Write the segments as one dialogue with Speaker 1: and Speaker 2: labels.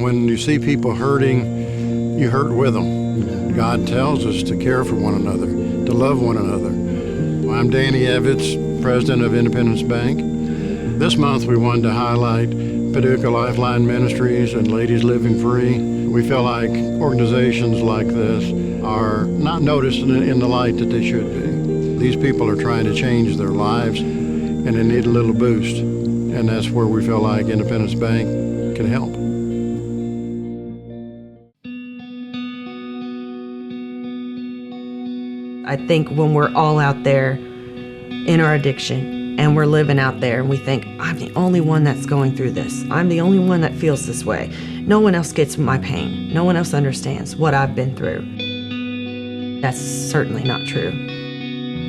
Speaker 1: When you see people hurting, you hurt with them. God tells us to care for one another, to love one another. I'm Danny Evitz, president of Independence Bank. This month we wanted to highlight Paducah Lifeline Ministries and Ladies Living Free. We feel like organizations like this are not noticed in the light that they should be. These people are trying to change their lives and they need a little boost. And that's where we feel like Independence Bank can help.
Speaker 2: I think when we're all out there in our addiction and we're living out there and we think, I'm the only one that's going through this. I'm the only one that feels this way. No one else gets my pain. No one else understands what I've been through. That's certainly not true.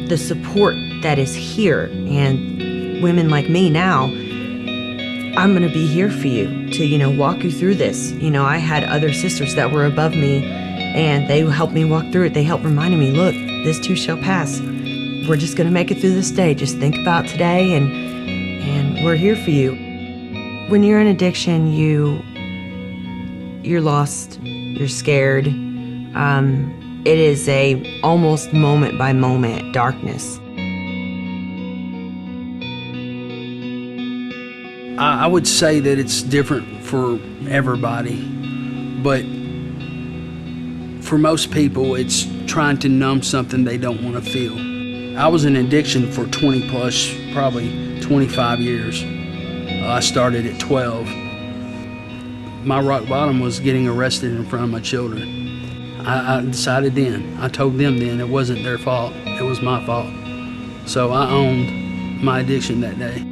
Speaker 2: The support that is here, and women like me now, I'm going to be here for you to, walk you through this. I had other sisters that were above me, and they helped me walk through it. They helped remind me, look, this too shall pass. We're just going to make it through this day. Just think about today, and we're here for you. When you're in addiction, you're lost. You're scared. It is a almost moment by moment darkness.
Speaker 3: I would say that it's different for everybody, but for most people, it's trying to numb something they don't want to feel. I was in addiction for 20 plus, probably 25 years. I started at 12. My rock bottom was getting arrested in front of my children. I decided then, I told them then it wasn't their fault, it was my fault. So I owned my addiction that day.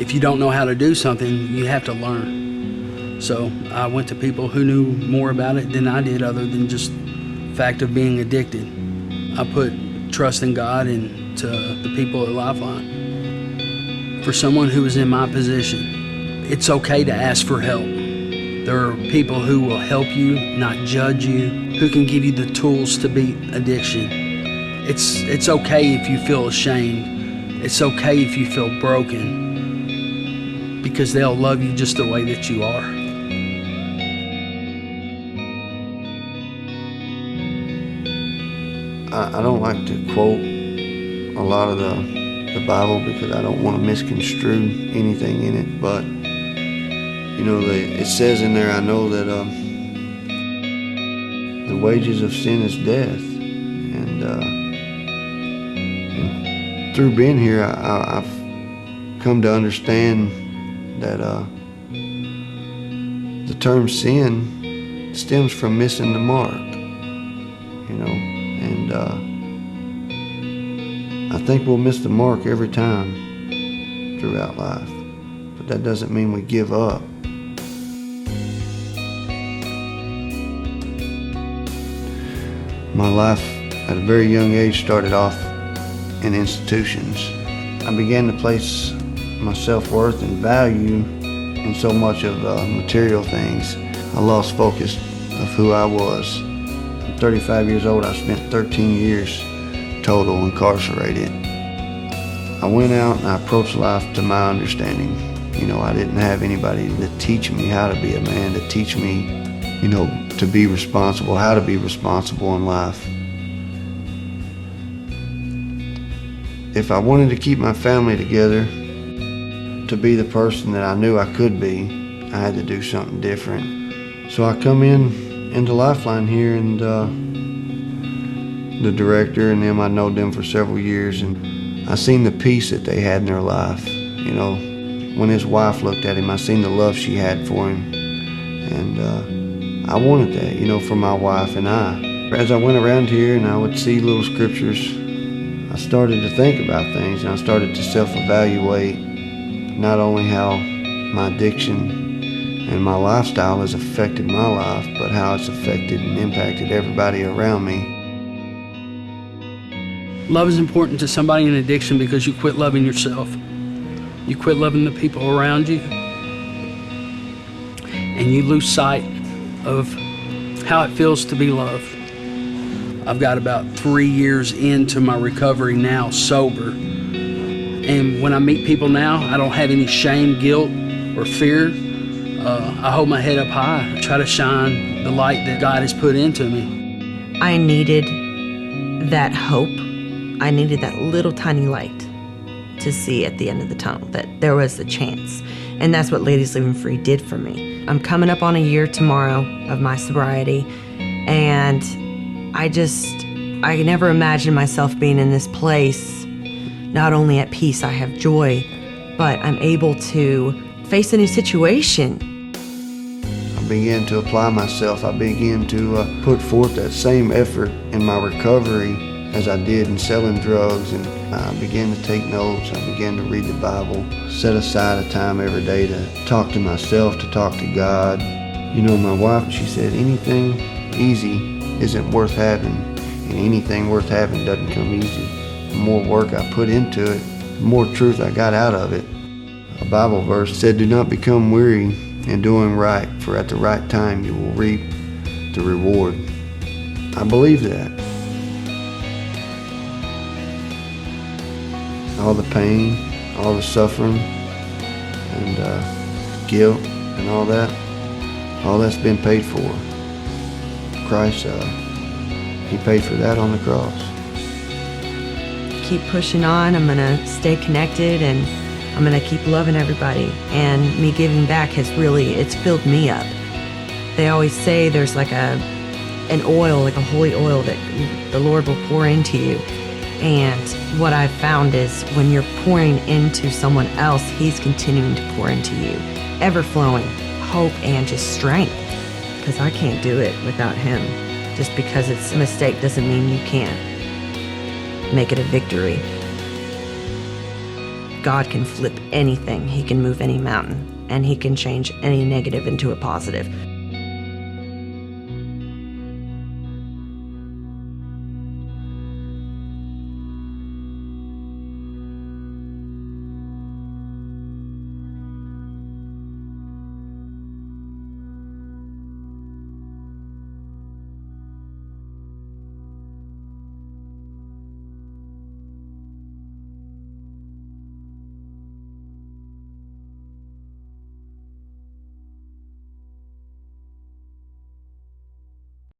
Speaker 3: If you don't know how to do something, you have to learn. So I went to people who knew more about it than I did, other than just the fact of being addicted. I put trust in God and to the people at Lifeline. For someone who was in my position, it's okay to ask for help. There are people who will help you, not judge you, who can give you the tools to beat addiction. It's okay if you feel ashamed. It's okay if you feel broken, because they'll love you just the way that you are.
Speaker 4: I don't like to quote a lot of the Bible because I don't want to misconstrue anything in it, but it says in there, I know that the wages of sin is death, and through being here, I've come to understand that the term sin stems from missing the mark, and I think we'll miss the mark every time throughout life, but that doesn't mean we give up. My life at a very young age started off in institutions. I began to place my self-worth and value in so much of material things. I lost focus of who I was. I'm 35 years old. I spent 13 years total incarcerated. I went out and I approached life to my understanding. I didn't have anybody to teach me how to be a man, to teach me, to be responsible, how to be responsible in life. If I wanted to keep my family together, to be the person that I knew I could be, I had to do something different. So I come into Lifeline here, and the director and them, I know them for several years, and I seen the peace that they had in their life. When his wife looked at him, I seen the love she had for him, and I wanted that, for my wife and I. As I went around here and I would see little scriptures, I started to think about things, and I started to self-evaluate not only how my addiction and my lifestyle has affected my life, but how it's affected and impacted everybody around me.
Speaker 3: Love is important to somebody in addiction because you quit loving yourself. You quit loving the people around you, and you lose sight of how it feels to be loved. I've got about 3 years into my recovery now, sober. And when I meet people now, I don't have any shame, guilt, or fear. I hold my head up high. I try to shine the light that God has put into me.
Speaker 2: I needed that hope. I needed that little tiny light to see at the end of the tunnel that there was a chance. And that's what Ladies Living Free did for me. I'm coming up on a year tomorrow of my sobriety, and I never imagined myself being in this place. Not only at peace, I have joy, but I'm able to face a new situation.
Speaker 4: I began to apply myself. I began to put forth that same effort in my recovery as I did in selling drugs, and I began to take notes. I began to read the Bible, set aside a time every day to talk to myself, to talk to God. You know, my wife, she said, anything easy isn't worth having, and anything worth having doesn't come easy. The more work I put into it, the more truth I got out of it. A Bible verse said, do not become weary in doing right, for at the right time you will reap the reward. I believe that. All the pain, all the suffering, and guilt, and all that's been paid for. Christ, He paid for that on the cross.
Speaker 2: Keep pushing on. I'm going to stay connected, and I'm going to keep loving everybody. And me giving back it's filled me up. They always say there's like an oil, like a holy oil that the Lord will pour into you. And what I've found is when you're pouring into someone else, He's continuing to pour into you. Ever-flowing hope and just strength. Because I can't do it without Him. Just because it's a mistake doesn't mean you can't make it a victory. God can flip anything. He can move any mountain. And He can change any negative into a positive.